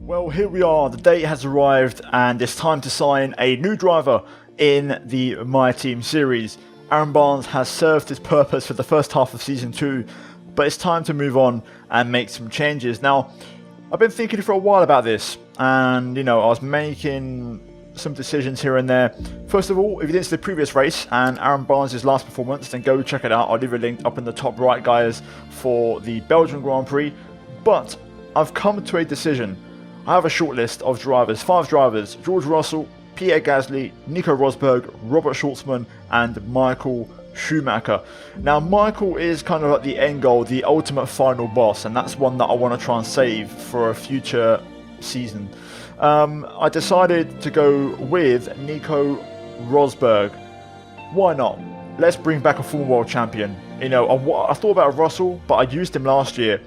Well, here we are. The date has arrived and it's time to sign a new driver in the My Team series. Aaron Barnes has served his purpose for the first half of Season 2, but it's time to move on and make some changes. Now, I've been thinking for a while about this and, I was making some decisions here and there. First of all, if you didn't see the previous race and Aaron Barnes' last performance, then go check it out. I'll leave a link up in the top right, guys, for the Belgian Grand Prix. But I've come to a decision. I have a short list of drivers, 5 drivers: George Russell, Pierre Gasly, Nico Rosberg, Robert Schwartzman and Michael Schumacher. Now, Michael is kind of like the end goal, the ultimate final boss, and that's one that I want to try and save for a future season. I decided to go with Nico Rosberg. Why not? Let's bring back a former world champion. I thought about Russell, but I used him last year.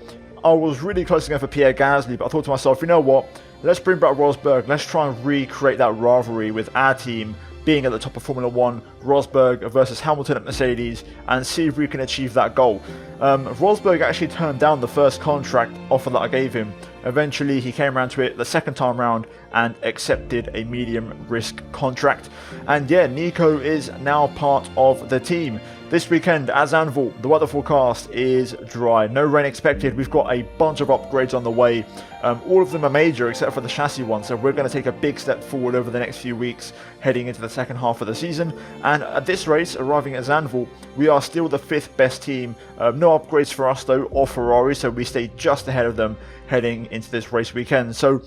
I was really close to going for Pierre Gasly, but I thought to myself, you know what? Let's bring back Rosberg. Let's try and recreate that rivalry with our team being at the top of Formula 1, Rosberg versus Hamilton at Mercedes, and see if we can achieve that goal. Rosberg actually turned down the first contract offer that I gave him. Eventually, he came around to it the second time round and accepted a medium risk contract. And yeah, Nico is now part of the team. This weekend at Zandvoort, the weather forecast is dry. No rain expected. We've got a bunch of upgrades on the way. All of them are major except for the chassis one. So we're going to take a big step forward over the next few weeks heading into the second half of the season. And at this race, arriving at Zandvoort, we are still the 5th best team. No upgrades for us though, or Ferrari. So we stay just ahead of them heading into this race weekend. So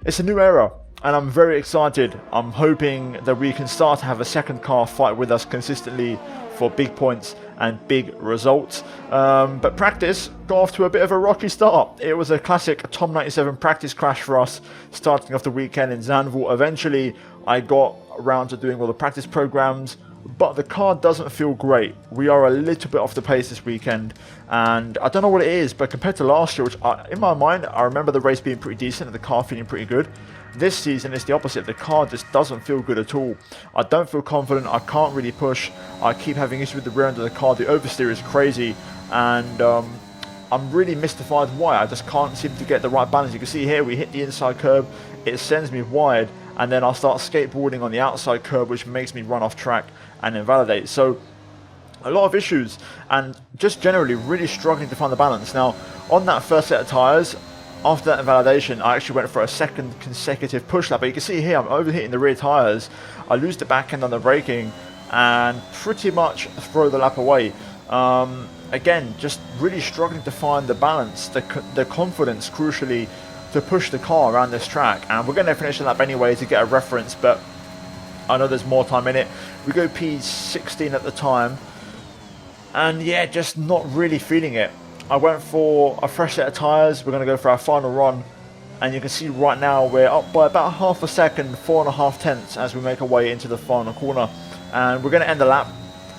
it's a new era. And I'm very excited. I'm hoping that we can start to have a second car fight with us consistently for big points and big results. But practice got off to a bit of a rocky start. It was a classic Tom 97 practice crash for us, starting off the weekend in Zandvoort. Eventually, I got around to doing all the practice programs, but the car doesn't feel great. We are a little bit off the pace this weekend, and I don't know what it is, but compared to last year, which in my mind, I remember the race being pretty decent and the car feeling pretty good. This season is the opposite. The car just doesn't feel good at all. I don't feel confident. I can't really push. I keep having issues with the rear end of the car. The oversteer is crazy, and I'm really mystified why. I just can't seem to get the right balance. You can see here, we hit the inside curb. It sends me wide, and then I'll start skateboarding on the outside curb, which makes me run off track and invalidate. So a lot of issues, and just generally really struggling to find the balance. Now, on that first set of tyres, after that invalidation, I actually went for a second consecutive push lap. But you can see here, I'm overheating the rear tyres. I lose the back end on the braking and pretty much throw the lap away. Again, just really struggling to find the balance, the confidence, crucially, to push the car around this track. And we're going to finish the lap anyway to get a reference, but I know there's more time in it. We go P16 at the time. And yeah, just not really feeling it. I went for a fresh set of tyres. We're going to go for our final run, and you can see right now we're up by about half a second, 4.5 tenths as we make our way into the final corner, and we're going to end the lap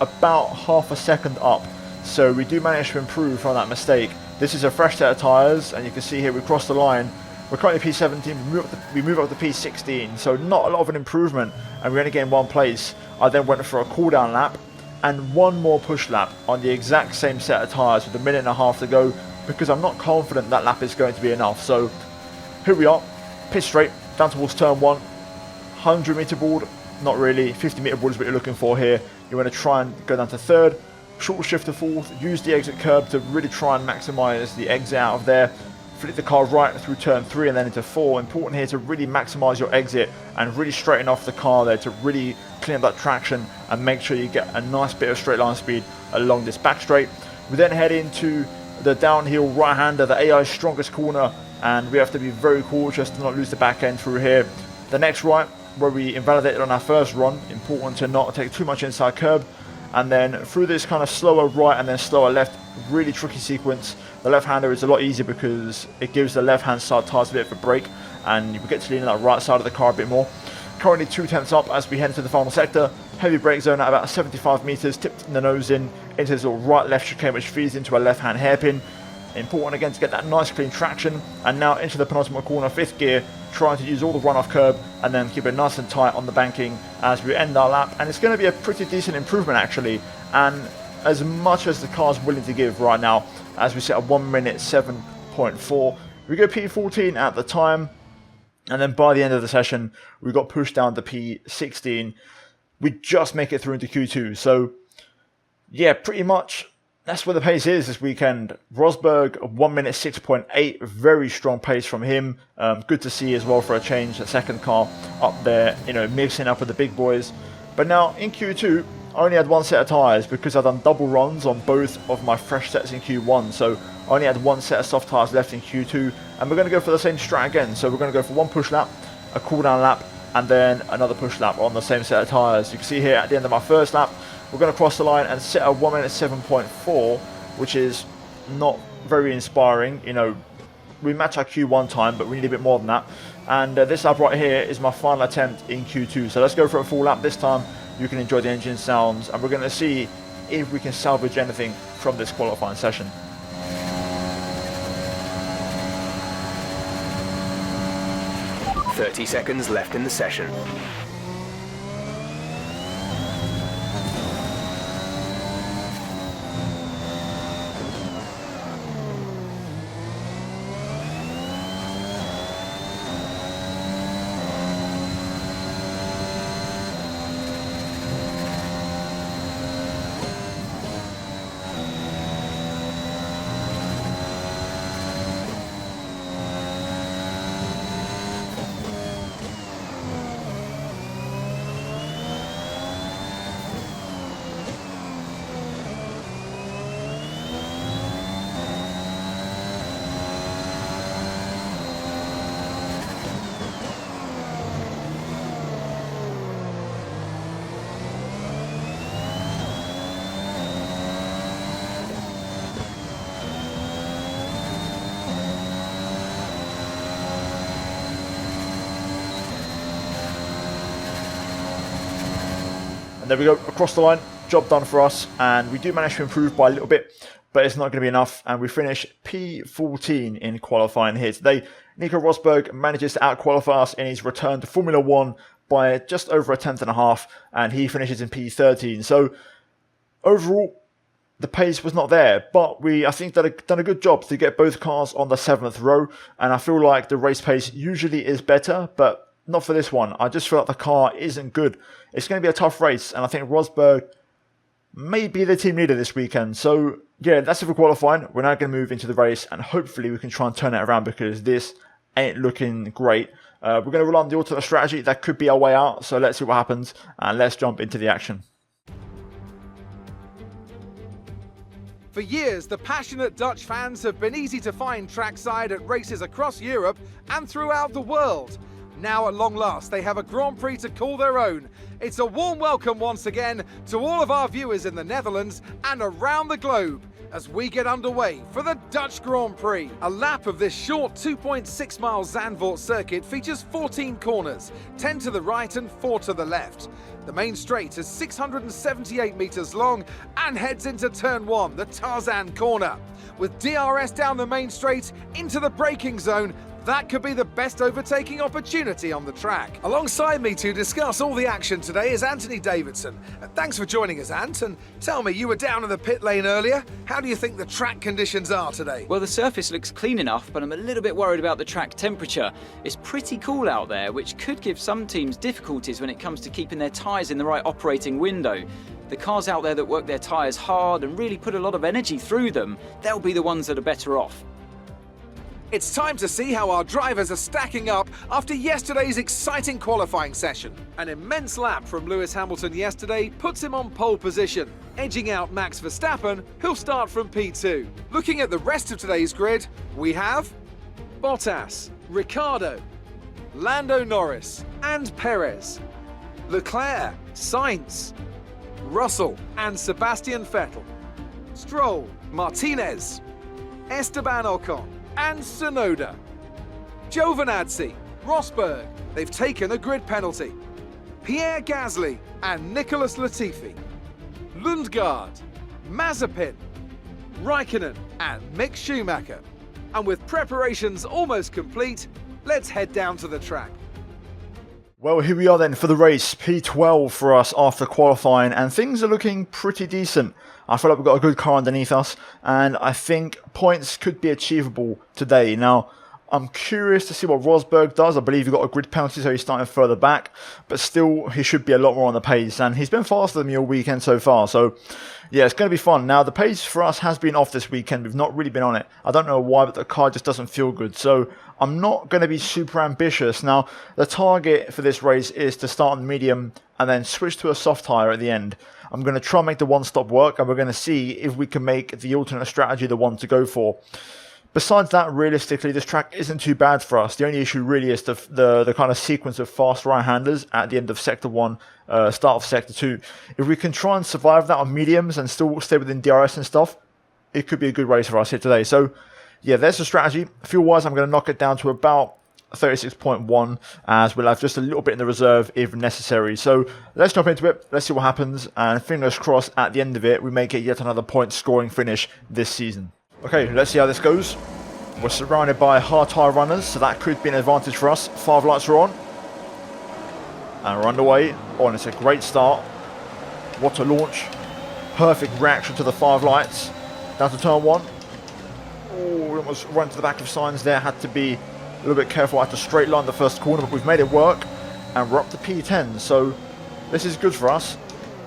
about half a second up. So we do manage to improve from that mistake. This is a fresh set of tyres, and you can see here we cross the line. We're currently P17, we move up to P16, so not a lot of an improvement, and we only gain 1 place. I then went for a cool down lap and 1 more push lap on the exact same set of tyres with 1.5 minutes to go, because I'm not confident that lap is going to be enough. So here we are, pit straight, down towards turn 1, 100 metre board, not really, 50 metre board is what you're looking for here. You want to try and go down to 3rd, short shift to 4th, use the exit curb to really try and maximise the exit out of there. Flip the car right through turn 3 and then into 4. Important here to really maximise your exit and really straighten off the car there to really clean up that traction and make sure you get a nice bit of straight line speed along this back straight. We then head into the downhill right-hander, the AI's strongest corner, and we have to be very cautious to not lose the back end through here. The next right, where we invalidated on our first run, important to not take too much inside curb, and then through this kind of slower right and then slower left, really tricky sequence. The left-hander is a lot easier because it gives the left-hand side tyres a bit of a break, and you get to lean on that right side of the car a bit more. Currently 2 tenths up as we head into the final sector. Heavy brake zone at about 75 metres, tipped in the nose into this little right-left chicane which feeds into a left-hand hairpin. Important again to get that nice clean traction, and now into the penultimate corner, 5th gear, trying to use all the runoff curb and then keep it nice and tight on the banking as we end our lap. And it's going to be a pretty decent improvement actually, and as much as the car's willing to give right now, as we set a 1 minute 7.4. We go P14 at the time. And then by the end of the session, we got pushed down to P16. We just make it through into Q2. So, yeah, pretty much that's where the pace is this weekend. Rosberg, 1 minute 6.8, very strong pace from him. Good to see as well for a change. The second car up there, mixing up with the big boys. But now in Q2, I only had one set of tyres because I've done double runs on both of my fresh sets in Q1. So I only had one set of soft tyres left in Q2. And we're going to go for the same strat again. So we're going to go for one push lap, a cool down lap, and then another push lap on the same set of tyres. You can see here at the end of my first lap, we're going to cross the line and set a 1 minute 7.4, which is not very inspiring. We match our Q1 time, but we need a bit more than that. And this lap right here is my final attempt in Q2. So let's go for a full lap this time. You can enjoy the engine sounds, and we're going to see if we can salvage anything from this qualifying session. "30 seconds left in the session. And there we go, across the line, job done for us, and we do manage to improve by a little bit, but it's not going to be enough, and we finish P14 in qualifying here today. Nico Rosberg manages to out-qualify us in his return to Formula 1 by just over a tenth and a half, and he finishes in P13. So, overall, the pace was not there, but I think, done a good job to get both cars on the 7th row, and I feel like the race pace usually is better, but not for this one. I just feel like the car isn't good. It's going to be a tough race, and I think Rosberg may be the team leader this weekend. So, yeah, that's it for qualifying. We're now going to move into the race, and hopefully we can try and turn it around because this ain't looking great. We're going to rely on the alternate strategy. That could be our way out, so let's see what happens, and let's jump into the action. For years, the passionate Dutch fans have been easy to find trackside at races across Europe and throughout the world. Now, at long last, they have a Grand Prix to call their own. It's a warm welcome once again to all of our viewers in the Netherlands and around the globe as we get underway for the Dutch Grand Prix. A lap of this short 2.6 mile Zandvoort circuit features 14 corners, 10 to the right and 4 to the left. The main straight is 678 metres long and heads into turn 1, the Tarzan corner. With DRS down the main straight into the braking zone, that could be the best overtaking opportunity on the track. Alongside me to discuss all the action today is Anthony Davidson. Thanks for joining us, Ant, and tell me, you were down in the pit lane earlier. How do you think the track conditions are today? Well, the surface looks clean enough, but I'm a little bit worried about the track temperature. It's pretty cool out there, which could give some teams difficulties when it comes to keeping their tyres in the right operating window. The cars out there that work their tyres hard and really put a lot of energy through them, they'll be the ones that are better off. It's time to see how our drivers are stacking up after yesterday's exciting qualifying session. An immense lap from Lewis Hamilton yesterday puts him on pole position, edging out Max Verstappen, who'll start from P2. Looking at the rest of today's grid, we have Bottas, Ricciardo, Lando Norris and Perez, Leclerc, Sainz, Russell and Sebastian Vettel, Stroll, Martinez, Esteban Ocon and Tsunoda. Giovinazzi, Rosberg, they've taken a grid penalty. Pierre Gasly and Nicholas Latifi. Lundgaard, Mazepin, Raikkonen and Mick Schumacher. And with preparations almost complete, let's head down to the track. Well, here we are then for the race, P12 for us after qualifying, and things are looking pretty decent. I feel like we've got a good car underneath us, and I think points could be achievable today. Now, I'm curious to see what Rosberg does. I believe he got a grid penalty, so he's starting further back. But still, he should be a lot more on the pace. And he's been faster than me all weekend so far. So, yeah, it's going to be fun. Now, the pace for us has been off this weekend. We've not really been on it. I don't know why, but the car just doesn't feel good. So, I'm not going to be super ambitious. Now, the target for this race is to start on the medium and then switch to a soft tyre at the end. I'm going to try and make the one-stop work. And we're going to see if we can make the alternate strategy the one to go for. Besides that, realistically, this track isn't too bad for us. The only issue really is the kind of sequence of fast right-handers at the end of Sector 1, start of Sector 2. If we can try and survive that on mediums and still stay within DRS and stuff, it could be a good race for us here today. So, yeah, there's the strategy. Fuel-wise, I'm going to knock it down to about 36.1, as we'll have just a little bit in the reserve if necessary. So, let's jump into it. Let's see what happens. And fingers crossed, at the end of it, we may get yet another point-scoring finish this season. Okay, let's see how this goes. We're surrounded by hard tyre runners, so that could be an advantage for us. 5 lights are on. And we're underway. Oh, and it's a great start. What a launch. Perfect reaction to the 5 lights. Down to turn 1. Oh, we almost ran to the back of signs there. Had to be a little bit careful. Had to straight line the first corner, but we've made it work. And we're up to P10, so this is good for us.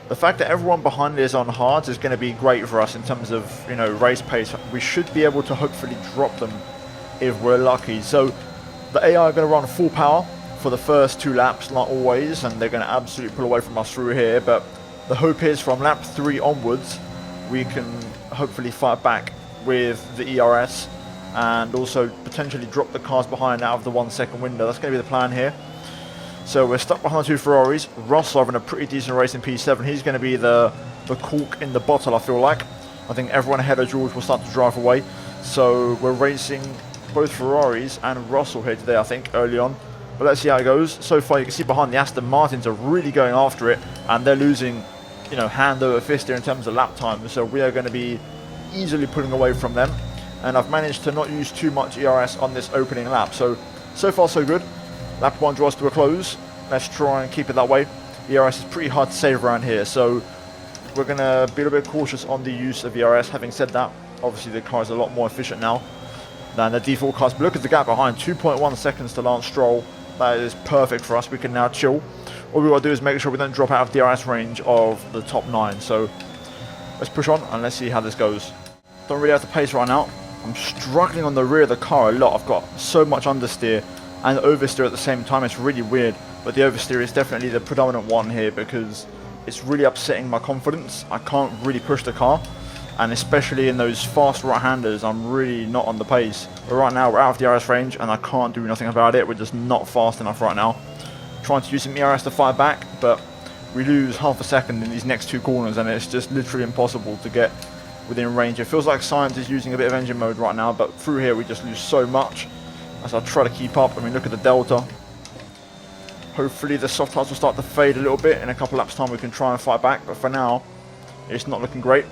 The fact that everyone behind is on hards is going to be great for us in terms of, you know, race pace. We should be able to hopefully drop them if we're lucky. So the AI are going to run full power for the first 2 laps, like always, and they're going to absolutely pull away from us through here. But the hope is from lap 3 onwards, we can hopefully fight back with the ERS and also potentially drop the cars behind out of the 1 second window. That's going to be the plan here. So we're stuck behind 2 Ferraris. Ross having a pretty decent race in P7. He's going to be the cork in the bottle, I feel like. I think everyone ahead of George will start to drive away. So we're racing both Ferraris and Russell here today, I think, early on. But let's see how it goes. So far, you can see behind the Aston Martins are really going after it. And they're losing, you know, hand over fist here in terms of lap time. So we are going to be easily pulling away from them. And I've managed to not use too much ERS on this opening lap. So far, so good. Lap 1 draws to a close. Let's try and keep it that way. ERS is pretty hard to save around here, so we're going to be a little bit cautious on the use of ERS. Having said that, obviously the car is a lot more efficient now than the default cars. But look at the gap behind, 2.1 seconds to Lance Stroll. That is perfect for us. We can now chill. All we got to do is make sure we don't drop out of DRS range of the top 9. So let's push on and let's see how this goes. Don't really have the pace right now. I'm struggling on the rear of the car a lot. I've got so much understeer and oversteer at the same time. It's really weird, but the oversteer is definitely the predominant one here because it's really upsetting my confidence. I can't really push the car, and especially in those fast right-handers, I'm really not on the pace. But right now we're out of the DRS range and I can't do nothing about it. We're just not fast enough right now. Trying to use some ERS to fight back, but we lose half a second in these next 2 corners and it's just literally impossible to get within range. It feels like Science is using a bit of engine mode right now, but through here we just lose so much as I try to keep up. I mean, look at the delta. Hopefully the soft tyres will start to fade a little bit. In a couple laps time we can try and fight back, but for now it's not looking great.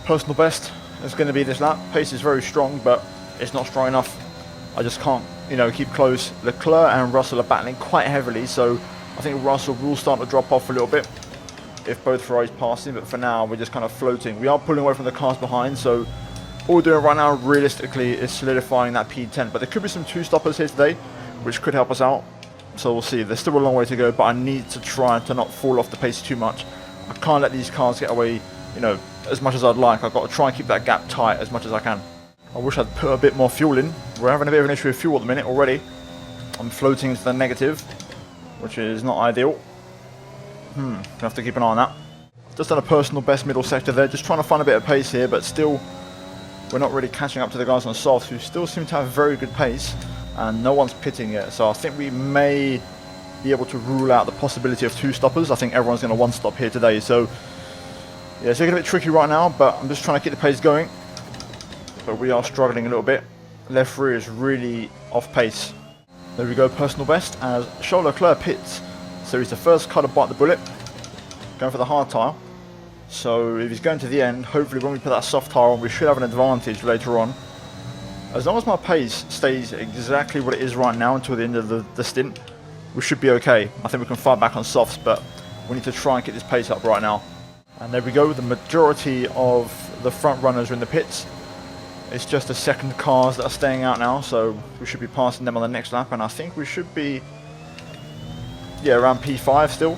Personal best is going to be this lap. Pace is very strong, but it's not strong enough. I just can't, you know, keep close. Leclerc and Russell are battling quite heavily, so I think Russell will start to drop off a little bit if both Ferraris pass him, but for now we're just kind of floating. We are pulling away from the cars behind, so all we're doing right now realistically is solidifying that P10, but there could be some 2 stoppers here today which could help us out, so we'll see. There's still a long way to go, but I need to try to not fall off the pace too much. I can't let these cars get away, you know, as much as I'd like. I've got to try and keep that gap tight as much as I can. I wish I'd put a bit more fuel in. We're having a bit of an issue with fuel at the minute already. I'm floating into the negative, which is not ideal. Gonna have to keep an eye on that. Just done a personal best middle sector there, just trying to find a bit of pace here, but still we're not really catching up to the guys on softs who still seem to have very good pace, and no one's pitting yet. So I think we may be able to rule out the possibility of 2 stoppers. I think everyone's going to 1 stop here today. So yeah, it's looking a bit tricky right now, but I'm just trying to keep the pace going. But we are struggling a little bit. Left rear is really off pace. There we go, personal best as Charles Leclerc pits. So he's the first car to bite the bullet, going for the hard tyre. So if he's going to the end, hopefully when we put that soft tyre on, we should have an advantage later on. As long as my pace stays exactly what it is right now until the end of the stint, we should be okay. I think we can fight back on softs, but we need to try and get this pace up right now. And there we go, the majority of the front runners are in the pits. It's just the second cars that are staying out now, so we should be passing them on the next lap, and I think we should be, yeah, around P5 still.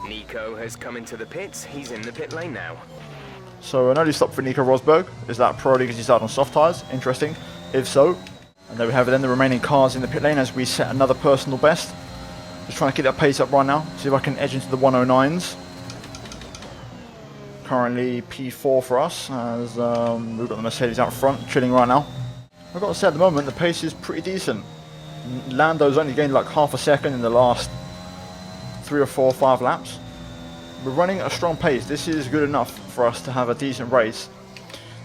Nico has come into the pits. He's in the pit lane now. So an early stop for Nico Rosberg. Is that probably because he started on soft tyres? Interesting. If so. And there we have it then, the remaining cars in the pit lane as we set another personal best. Just trying to keep that pace up right now. See if I can edge into the 109s. Currently P4 for us as we've got the Mercedes out front, chilling right now. I've got to say at the moment the pace is pretty decent. Lando's only gained like half a second in the last 3 or 4 or 5 laps. We're running at a strong pace. This is good enough for us to have a decent race.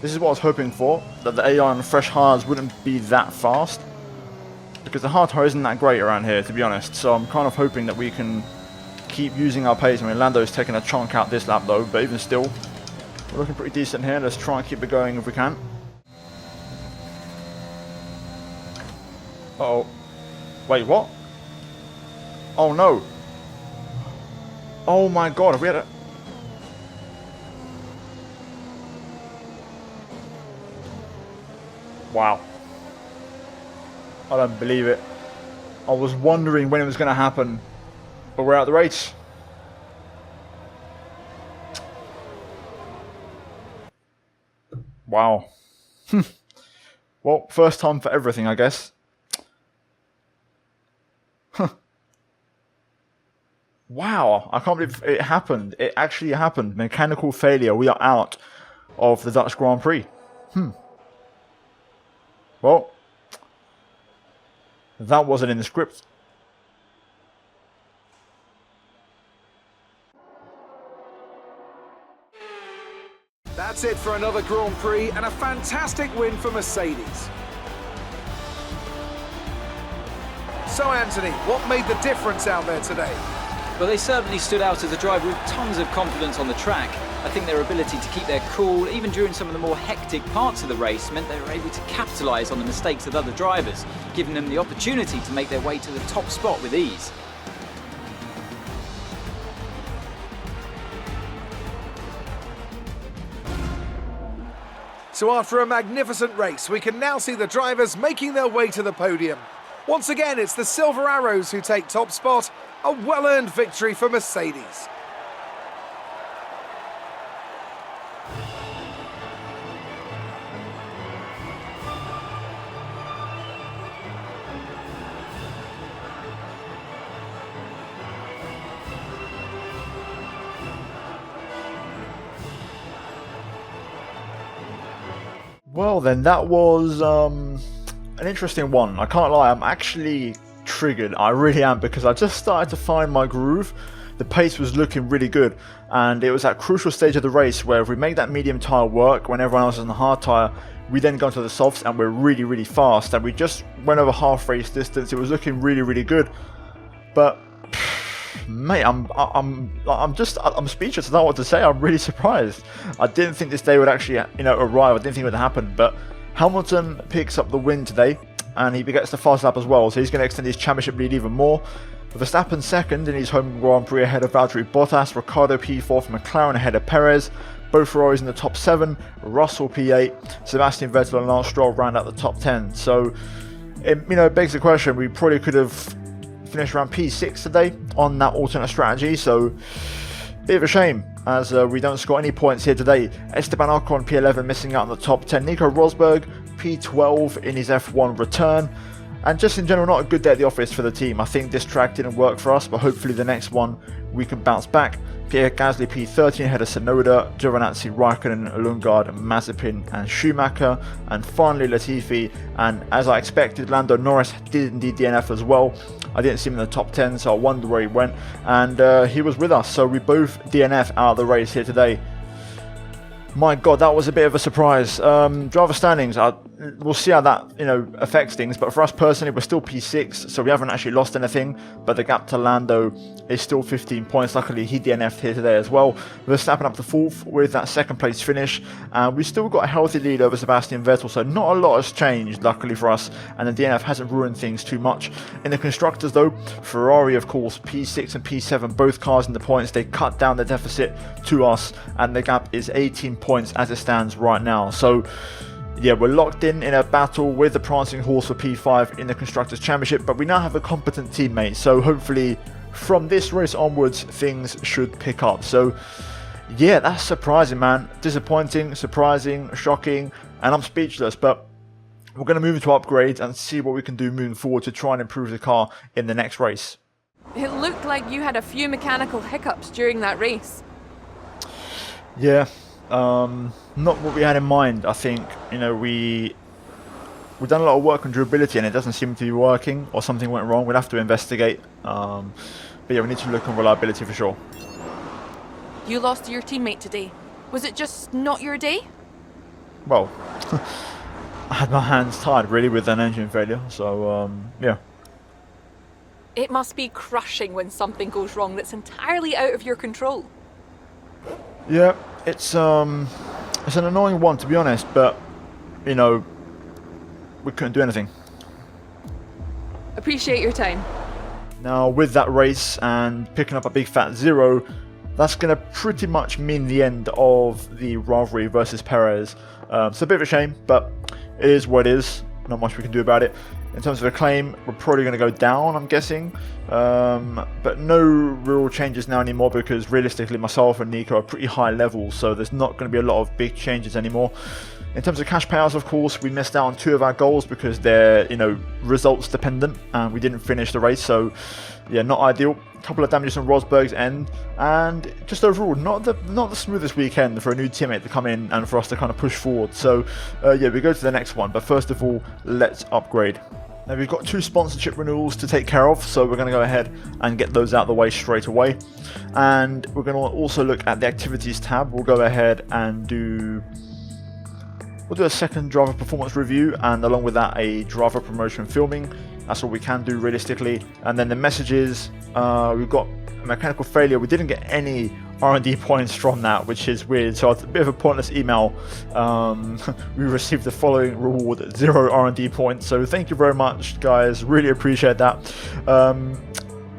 This is what I was hoping for, that the AI and fresh hards wouldn't be that fast. Because the hard tire isn't that great around here, to be honest. So I'm kind of hoping that we can keep using our pace. I mean, Lando's taking a chunk out this lap though, but even still, we're looking pretty decent here. Let's try and keep it going if we can. Uh-oh. Wait, what? Oh no. Oh my god, have we had a... Wow. I don't believe it. I was wondering when it was going to happen, but we're out of the race. Wow. Well, first time for everything, I guess. Wow, I can't believe it happened. It actually happened. Mechanical failure. We are out of the Dutch Grand Prix. Well, that wasn't in the script. That's it for another Grand Prix and a fantastic win for Mercedes. So Anthony, what made the difference out there today? Well, they certainly stood out as a driver with tons of confidence on the track. I think their ability to keep their cool, even during some of the more hectic parts of the race, meant they were able to capitalise on the mistakes of other drivers, giving them the opportunity to make their way to the top spot with ease. So after a magnificent race, we can now see the drivers making their way to the podium. Once again, it's the Silver Arrows who take top spot, a well-earned victory for Mercedes. Well then, that was an interesting one. I can't lie, I'm actually triggered. I really am, because I just started to find my groove. The pace was looking really good, and it was that crucial stage of the race where if we make that medium tyre work when everyone else is on the hard tyre, we then go into the softs and we're really, really fast, and we just went over half race distance. It was looking really, really good, but mate, I'm speechless. I don't know what to say. I'm really surprised. I didn't think this day would actually, arrive. I didn't think it would happen. But Hamilton picks up the win today, and he gets the fast lap as well. So he's going to extend his championship lead even more. Verstappen second in his home Grand Prix ahead of Valtteri Bottas. Ricciardo P4 from McLaren ahead of Perez. Both Ferraris in the top 7. Russell P8. Sebastian Vettel and Lance Stroll round out the top 10. So, it begs the question. We probably could have finished around P6 today on that alternate strategy, so bit of a shame as we don't score any points here today. Esteban Ocon P11 missing out on the top 10. Nico Rosberg P12 in his F1 return, and just in general not a good day at the office for the team. I think this track didn't work for us, but hopefully the next one we can bounce back. Pierre Gasly P13 ahead of Tsunoda, Giovinazzi, Raikkonen, Lundgaard, Mazepin and Schumacher, and finally Latifi. And as I expected, Lando Norris did indeed DNF as well. I didn't see him in the top 10, so I wonder where he went, and he was with us, so we both DNF out of the race here today. My god, that was a bit of a surprise. Driver standings, we'll see how that affects things, but for us personally, we're still P6, so we haven't actually lost anything, but the gap to Lando is still 15 points. Luckily he DNF'd here today as well. We're snapping up to 4th with that 2nd place finish, and we've still got a healthy lead over Sebastian Vettel, so not a lot has changed luckily for us, and the DNF hasn't ruined things too much. In the constructors though, Ferrari of course P6 and P7, both cars in the points. They cut down the deficit to us, and the gap is 18 points as it stands right now. So yeah, we're locked in a battle with the prancing horse for P5 in the Constructors' Championship, but we now have a competent teammate, so hopefully from this race onwards, things should pick up. So, yeah, that's surprising, man. Disappointing, surprising, shocking, and I'm speechless, but we're going to move into upgrades and see what we can do moving forward to try and improve the car in the next race. It looked like you had a few mechanical hiccups during that race. Yeah, not what we had in mind. I think, you know, we've done a lot of work on durability and it doesn't seem to be working, or something went wrong. We'll have to investigate. But yeah, we need to look on reliability for sure. You lost to your teammate today. Was it just not your day? Well, I had my hands tied really with an engine failure, so yeah. It must be crushing when something goes wrong that's entirely out of your control. Yeah, it's an annoying one to be honest, but you know, we couldn't do anything. Appreciate your time. Now with that race and picking up a big fat 0, that's going to pretty much mean the end of the rivalry versus Perez. It's a bit of a shame, but it is what it is. Not much we can do about it. In terms of acclaim, we're probably going to go down, I'm guessing. But no real changes now anymore, because realistically myself and Nico are pretty high level, so there's not going to be a lot of big changes anymore. In terms of cash payouts, of course, we missed out on 2 of our goals because they're, you know, results dependent, and we didn't finish the race, so yeah, not ideal. A couple of damages on Rosberg's end, and just overall not the smoothest weekend for a new teammate to come in and for us to kind of push forward. So yeah, we go to the next one, but first of all, let's upgrade. Now we've got 2 sponsorship renewals to take care of, so we're going to go ahead and get those out of the way straight away. And we're going to also look at the activities tab. We'll go ahead and do a second driver performance review, and along with that a driver promotion filming. That's all we can do realistically. And then the messages, we've got a mechanical failure. We didn't get any R&D points from that, which is weird, so it's a bit of a pointless email. We received the following reward: 0 R&D points, so thank you very much guys, really appreciate that.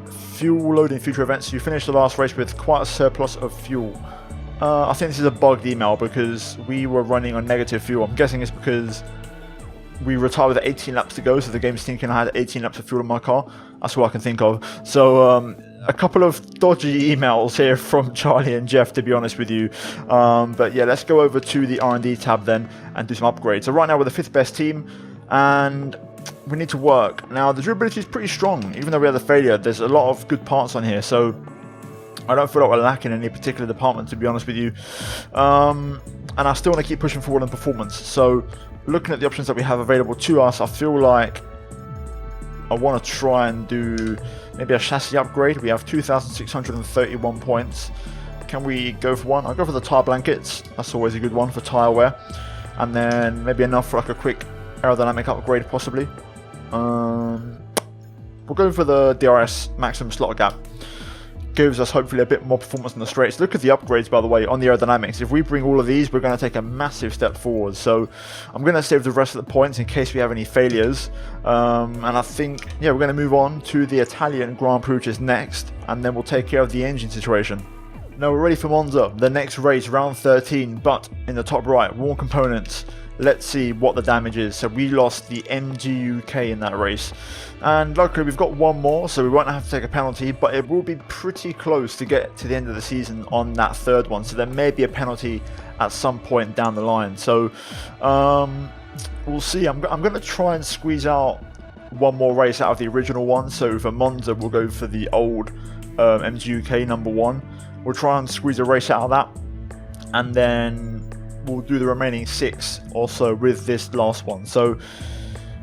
Fuel load in future events. You finished the last race with quite a surplus of fuel. I think this is a bugged email because we were running on negative fuel. I'm guessing it's because we retired with 18 laps to go, so the game's thinking I had 18 laps of fuel in my car. That's what I can think of. So a couple of dodgy emails here from Charlie and Jeff, to be honest with you. But yeah, let's go over to the R&D tab then and do some upgrades. So right now we're the 5th best team, and we need to work. Now the durability is pretty strong, even though we had the failure. There's a lot of good parts on here, so I don't feel like we're lacking in any particular department, to be honest with you. And I still want to keep pushing forward in performance. So looking at the options that we have available to us, I feel like I want to try and do maybe a chassis upgrade. We have 2,631 points. Can we go for one? I'll go for the tyre blankets. That's always a good one for tyre wear. And then maybe enough for like a quick aerodynamic upgrade possibly. We'll go for the DRS maximum slot gap. Gives us hopefully a bit more performance in the straights. Look at the upgrades, by the way, on the aerodynamics. If we bring all of these, we're going to take a massive step forward. So I'm going to save the rest of the points in case we have any failures. And I think, yeah, we're going to move on to the Italian Grand Prix, which is next, and then we'll take care of the engine situation. Now we're ready for Monza, the next race, round 13, but in the top right, worn components. Let's see what the damage is. So we lost the MGUK in that race, and luckily we've got one more, so we won't have to take a penalty, but it will be pretty close to get to the end of the season on that 3rd one, so there may be a penalty at some point down the line. So we'll see. I'm going to try and squeeze out one more race out of the original one. So for Monza we'll go for the old MGUK number 1. We'll try and squeeze a race out of that, and then we'll do the remaining 6 also with this last one. So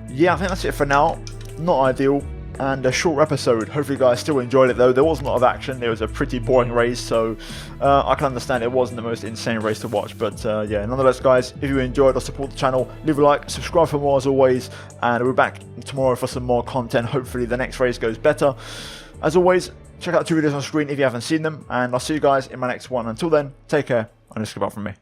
yeah, I think that's it for now. Not ideal, and a short episode. Hopefully you guys still enjoyed it though. There wasn't a lot of action. It was a pretty boring race, so I can understand it wasn't the most insane race to watch, but yeah, nonetheless guys, if you enjoyed or support the channel, leave a like, subscribe for more as always, and we'll be back tomorrow for some more content. Hopefully the next race goes better. As always, check out the 2 videos on screen if you haven't seen them, and I'll see you guys in my next one. Until then, take care, and just goodbye from me.